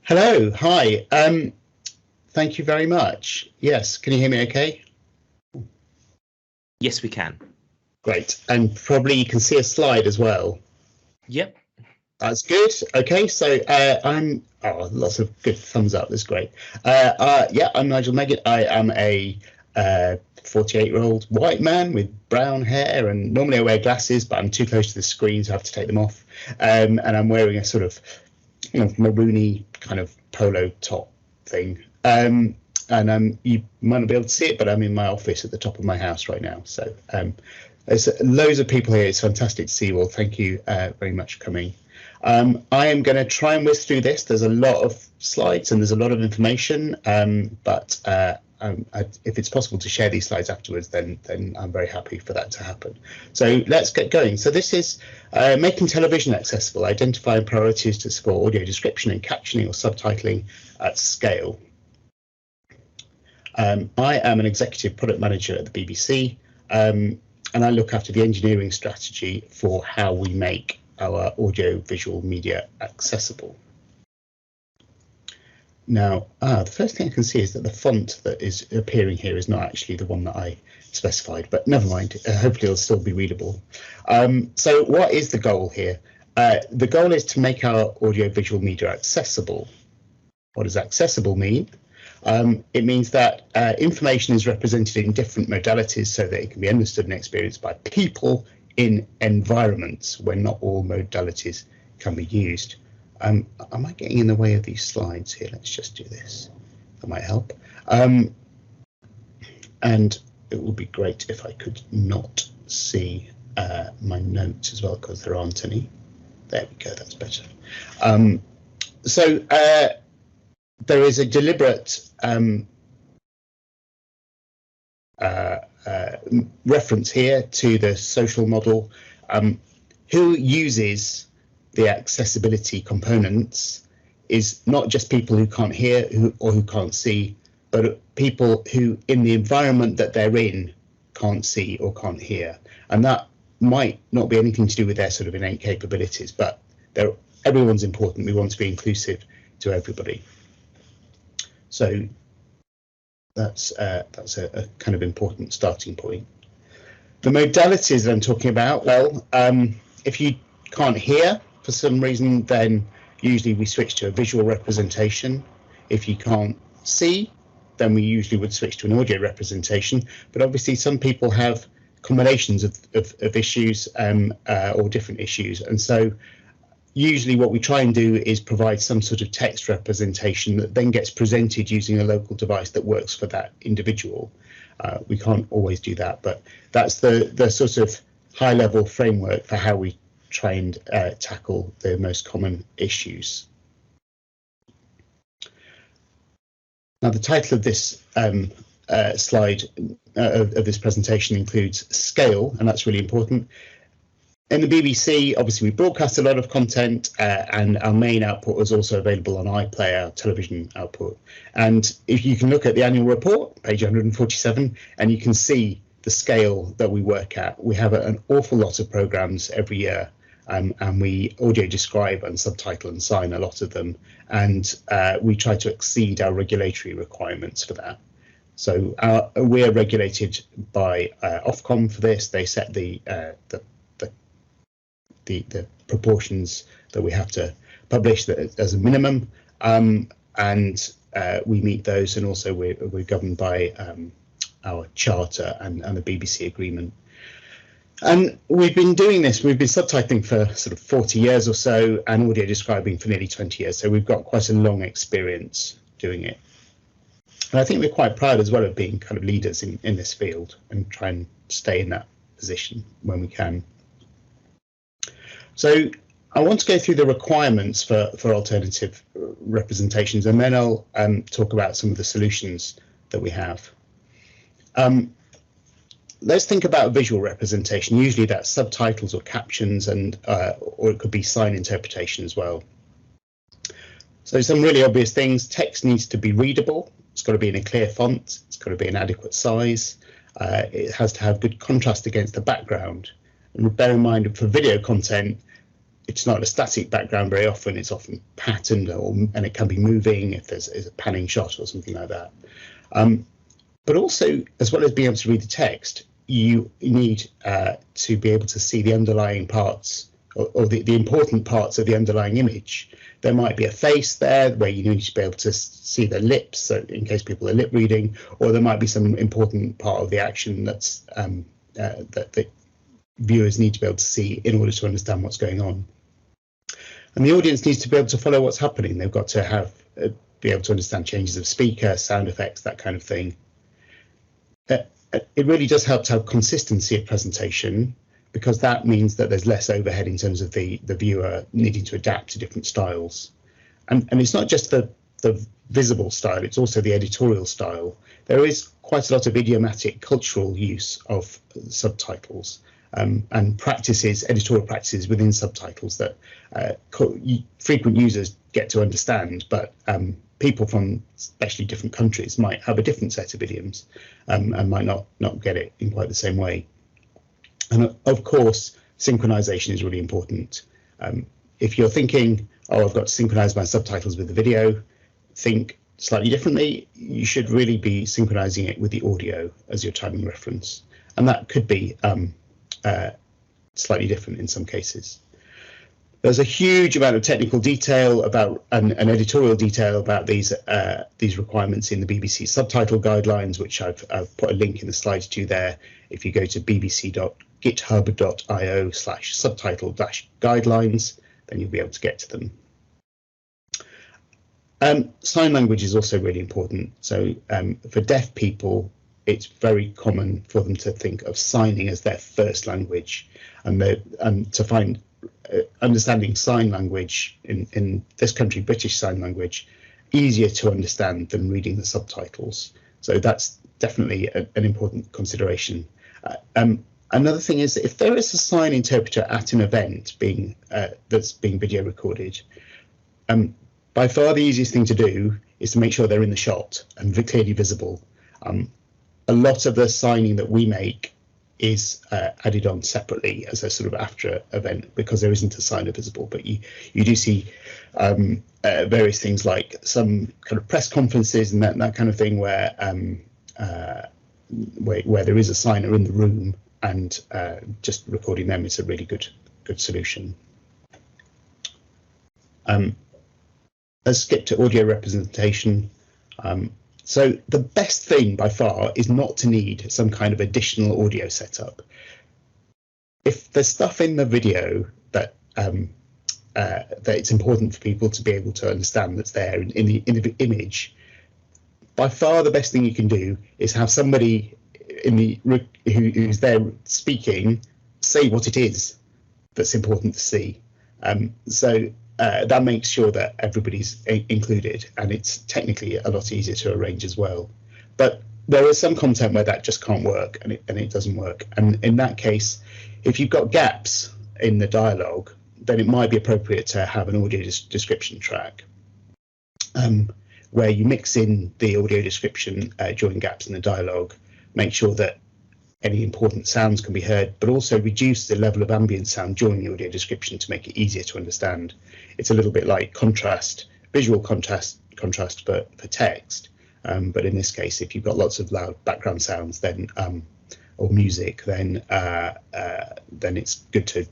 Hello, hi. Thank you very much. Yes, can you hear me okay? Yes, we can. Great. And probably you can see a slide as well. Yep. That's good. Okay, so lots of good thumbs up. That's great. Yeah, I'm Nigel Megitt. I am a 48-year-old white man with brown hair, and normally I wear glasses, but I'm too close to the screen, so I have to take them off. And I'm wearing a sort of maroony kind of polo top thing. And you might not be able to see it, but I'm in my office at the top of my house right now. So there's loads of people here. It's fantastic to see you all. Thank you very much for coming. I am going to try and whiz through this. There's a lot of slides and there's a lot of information, but if it's possible to share these slides afterwards, then I'm very happy for that to happen. So let's get going. So this is making television accessible, identifying priorities to support audio description and captioning or subtitling at scale. I am an executive product manager at the BBC, and I look after the engineering strategy for how we make our audio visual media accessible. Now, the first thing I can see is that the font that is appearing here is not actually the one that I specified, but never mind, hopefully it'll still be readable. So what is the goal here? The goal is to make our audio visual media accessible. What does accessible mean? It means that information is represented in different modalities so that it can be understood and experienced by people in environments where not all modalities can be used. Am I getting in the way of these slides here? Let's just do this. That might help. And it would be great if I could not see my notes as well, because there aren't any. There we go, that's better. So there is a deliberate reference here to the social model. Who uses the accessibility components is not just people who can't hear or who can't see, but people who in the environment that they're in can't see or can't hear. And that might not be anything to do with their sort of innate capabilities, but everyone's important. We want to be inclusive to everybody. So that's a kind of important starting point. The modalities that I'm talking about, well, if you can't hear for some reason, then usually we switch to a visual representation. If you can't see, then we usually would switch to an audio representation. But obviously some people have combinations of issues or different issues. And so usually what we try and do is provide some sort of text representation that then gets presented using a local device that works for that individual. We can't always do that, but that's the sort of high level framework for how we try and tackle the most common issues. Now, the title of this slide of this presentation includes scale, and that's really important. In the BBC, obviously, we broadcast a lot of content, and our main output is also available on iPlayer, television output. And if you can look at the annual report, page 147, and you can see the scale that we work at. We have an awful lot of programs every year, and we audio describe and subtitle and sign a lot of them. And we try to exceed our regulatory requirements for that. So we're regulated by Ofcom for this. They set the proportions that we have to publish as a minimum, and we meet those, and also we're governed by our charter and the BBC agreement. And we've been doing this, we've been subtitling for sort of 40 years or so, and audio describing for nearly 20 years, so we've got quite a long experience doing it. And I think we're quite proud as well of being kind of leaders in this field and try and stay in that position when we can. So I want to go through the requirements for alternative representations, and then I'll talk about some of the solutions that we have. Let's think about visual representation. Usually that's subtitles or captions, and or it could be sign interpretation as well. So some really obvious things. Text needs to be readable. It's got to be in a clear font. It's got to be an adequate size. It has to have good contrast against the background. And bear in mind, for video content, it's not a static background very often. It's often patterned, and it can be moving if there's a panning shot or something like that. But also, as well as being able to read the text, you need to be able to see the underlying parts, or the important parts of the underlying image. There might be a face there where you need to be able to see the lips, so in case people are lip reading, or there might be some important part of the action that's that the viewers need to be able to see in order to understand what's going on. And the audience needs to be able to follow what's happening. They've got to have be able to understand changes of speaker, sound effects, that kind of thing. It really does help to have consistency of presentation, because that means that there's less overhead in terms of the viewer needing to adapt to different styles. And it's not just the visible style, it's also the editorial style. There is quite a lot of idiomatic cultural use of subtitles, and practices, editorial practices within subtitles that frequent users get to understand, but people from especially different countries might have a different set of idioms, and might not get it in quite the same way. And of course, synchronization is really important. If you're thinking, oh, I've got to synchronize my subtitles with the video, think slightly differently. You should really be synchronizing it with the audio as your timing reference. And that could be slightly different in some cases. There's a huge amount of technical detail about and editorial detail about these requirements in the BBC subtitle guidelines, which I've put a link in the slides to there. If you go to bbc.github.io/subtitle-guidelines, then you'll be able to get to them. Sign language is also really important. So for deaf people, it's very common for them to think of signing as their first language, and to find understanding sign language in this country, British Sign Language, easier to understand than reading the subtitles. So that's definitely an important consideration. Another thing is, if there is a sign interpreter at an event that's being video recorded, by far the easiest thing to do is to make sure they're in the shot and clearly visible. A lot of the signing that we make is added on separately as a sort of after event, because there isn't a signer visible, but you do see various things like some kind of press conferences and that kind of thing where there is a signer in the room, and just recording them is a really good solution. Let's skip to audio representation. So the best thing by far is not to need some kind of additional audio setup. If there's stuff in the video that it's important for people to be able to understand that's there in the image, by far the best thing you can do is have somebody who's there speaking say what it is that's important to see. That makes sure that everybody's included, and it's technically a lot easier to arrange as well. But there is some content where that just can't work, and it doesn't work. And in that case, if you've got gaps in the dialogue, then it might be appropriate to have an audio description track, where you mix in the audio description during gaps in the dialogue, make sure that any important sounds can be heard, but also reduce the level of ambient sound during the audio description to make it easier to understand. It's a little bit like visual contrast for text, but in this case, if you've got lots of loud background sounds, then or music, then it's good to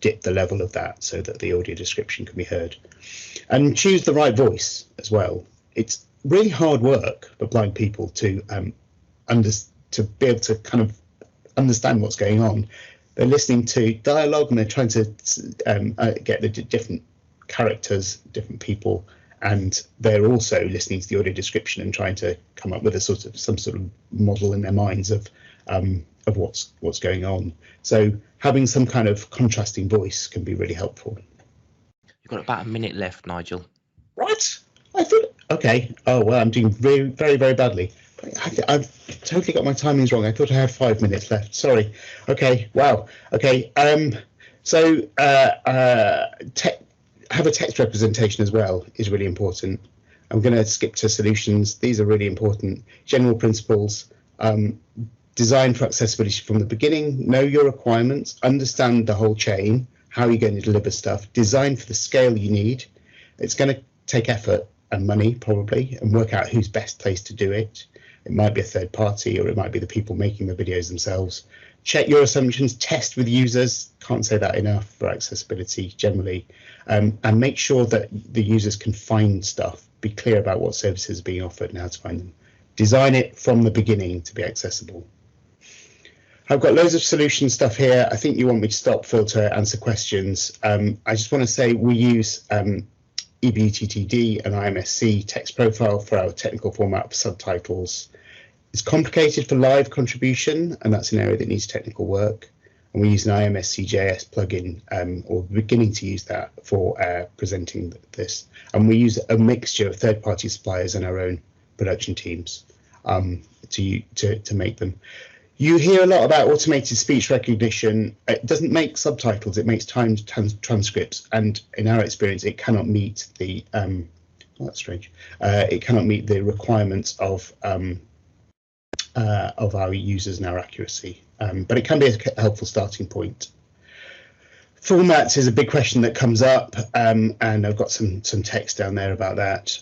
dip the level of that so that the audio description can be heard. And choose the right voice as well. It's really hard work for blind people to be able to kind of understand what's going on. They're listening to dialogue and they're trying to get the different characters, different people, and they're also listening to the audio description and trying to come up with some sort of model in their minds of what's going on. So having some kind of contrasting voice can be really helpful. You've got about a minute left, Nigel. Right. I thought, okay. Oh well, I'm doing very, very, very badly. I've totally got my timings wrong. I thought I had 5 minutes left. Sorry. Okay. Wow. Okay. So have a text representation as well is really important. I'm going to skip to solutions. These are really important. General principles. Design for accessibility from the beginning. Know your requirements. Understand the whole chain. how you're going to deliver stuff, design for the scale you need. It's going to take effort and money probably, and work out who's best placed to do it. It might be a third party, or it might be the people making the videos themselves. Check your assumptions, test with users, can't say that enough for accessibility generally, and make sure that the users can find stuff, be clear about what services are being offered and how to find them. Design it from the beginning to be accessible. I've got loads of solution stuff here. I think you want me to stop, filter, answer questions. I just want to say we use EBUTTD and IMSC text profile for our technical format for subtitles. It's complicated for live contribution, and that's an area that needs technical work. And we use an IMSC.js plugin, or beginning to use that for presenting this. And we use a mixture of third-party suppliers and our own production teams to make them. You hear a lot about automated speech recognition. It doesn't make subtitles, it makes timed transcripts, and in our experience, it cannot meet the that's strange. It cannot meet the requirements of our users and our accuracy, but it can be a helpful starting point. Formats is a big question that comes up, and I've got some text down there about that.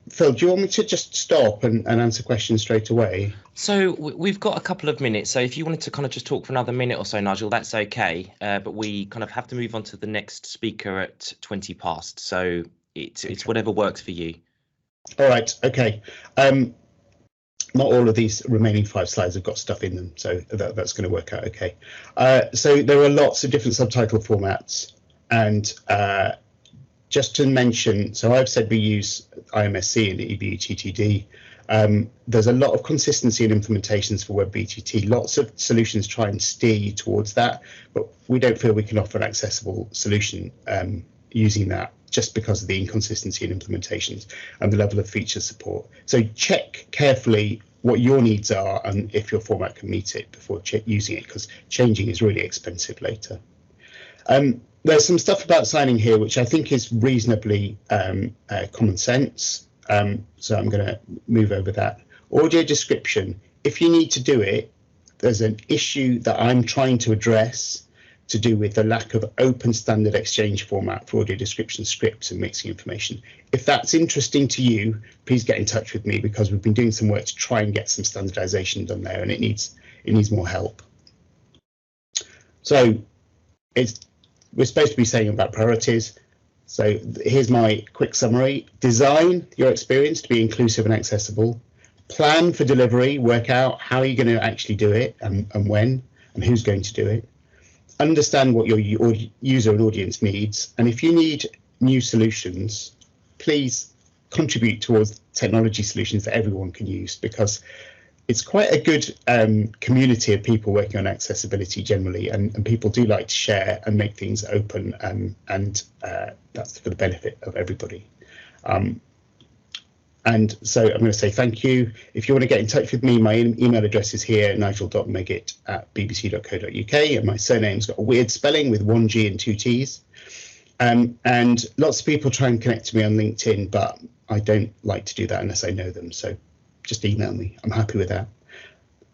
Phil, do you want me to just stop and answer questions straight away? So we've got a couple of minutes. So if you wanted to kind of just talk for another minute or so, Nigel, that's okay. But we kind of have to move on to the next speaker at 20 past. So it's whatever works for you. All right. Okay. Not all of these remaining 5 slides have got stuff in them, so that's going to work out okay. So there are lots of different subtitle formats, and just to mention, so I've said we use IMSC and EBUTTD. There's a lot of consistency in implementations for WebBTT. Lots of solutions try and steer you towards that, but we don't feel we can offer an accessible solution using that, just because of the inconsistency in implementations and the level of feature support. So check carefully what your needs are and if your format can meet it before using it, because changing is really expensive later. There's some stuff about signing here which I think is reasonably common sense. So I'm going to move over that. Audio description. If you need to do it, there's an issue that I'm trying to address to do with the lack of open standard exchange format for audio description scripts and mixing information. If that's interesting to you, please get in touch with me, because we've been doing some work to try and get some standardization done there, and it needs more help. So we're supposed to be saying about priorities. So here's my quick summary. Design your experience to be inclusive and accessible. Plan for delivery, work out how you're going to actually do it and when and who's going to do it. Understand what your user and audience needs. And if you need new solutions, please contribute towards technology solutions that everyone can use, because it's quite a good community of people working on accessibility generally, and people do like to share and make things open, and that's for the benefit of everybody. And so I'm going to say thank you. If you want to get in touch with me, my email address is here, nigel.megitt@bbc.co.uk, and my surname's got a weird spelling with 1 G and 2 T's. And lots of people try and connect to me on LinkedIn, but I don't like to do that unless I know them. So just email me. I'm happy with that.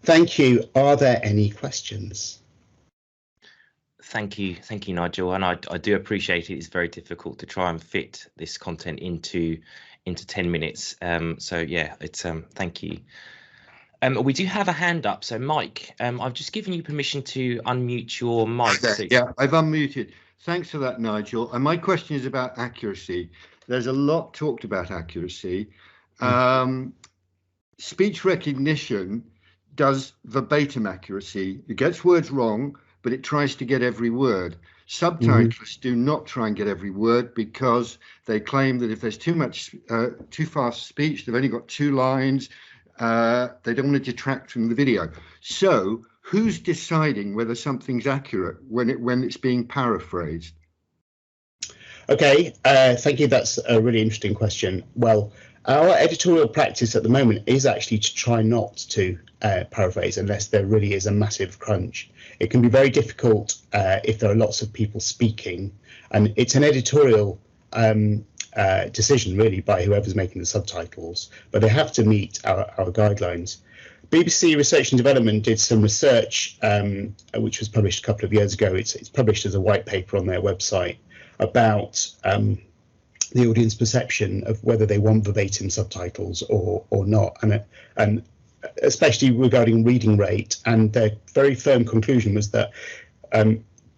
Thank you. Are there any questions? Thank you, Nigel. And I do appreciate it. It's very difficult to try and fit this content into 10 minutes. So yeah, it's thank you. We do have a hand up. So Mike, I've just given you permission to unmute your mic. Okay, yeah, I've unmuted. Thanks for that, Nigel. And my question is about accuracy. There's a lot talked about accuracy. Speech recognition does verbatim accuracy. It gets words wrong, but it tries to get every word. Subtitles do not try and get every word, because they claim that if there's too fast speech, they've only got 2 lines, they don't want to detract from the video. So who's deciding whether something's accurate when it's being paraphrased? Okay, thank you. That's a really interesting question. Well, our editorial practice at the moment is actually to try not to paraphrase unless there really is a massive crunch. It can be very difficult if there are lots of people speaking, and it's an editorial decision really by whoever's making the subtitles, but they have to meet our guidelines. BBC Research and Development did some research, which was published a couple of years ago. It's published as a white paper on their website about the audience perception of whether they want verbatim subtitles or not, and especially regarding reading rate. And their very firm conclusion was that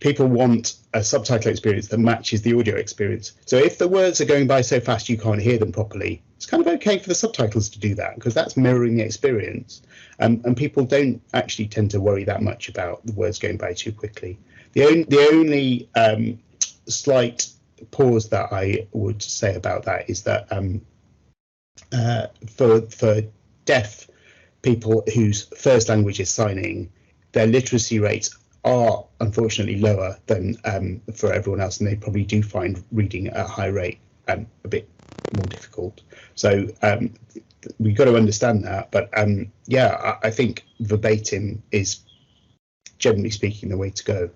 people want a subtitle experience that matches the audio experience. So if the words are going by so fast you can't hear them properly, it's kind of okay for the subtitles to do that, because that's mirroring the experience. And people don't actually tend to worry that much about the words going by too quickly. The only slight pause that I would say about that is that for deaf people whose first language is signing, their literacy rates are unfortunately lower than for everyone else, and they probably do find reading at a high rate a bit more difficult. So we've got to understand that. But yeah, I think verbatim is, generally speaking, the way to go.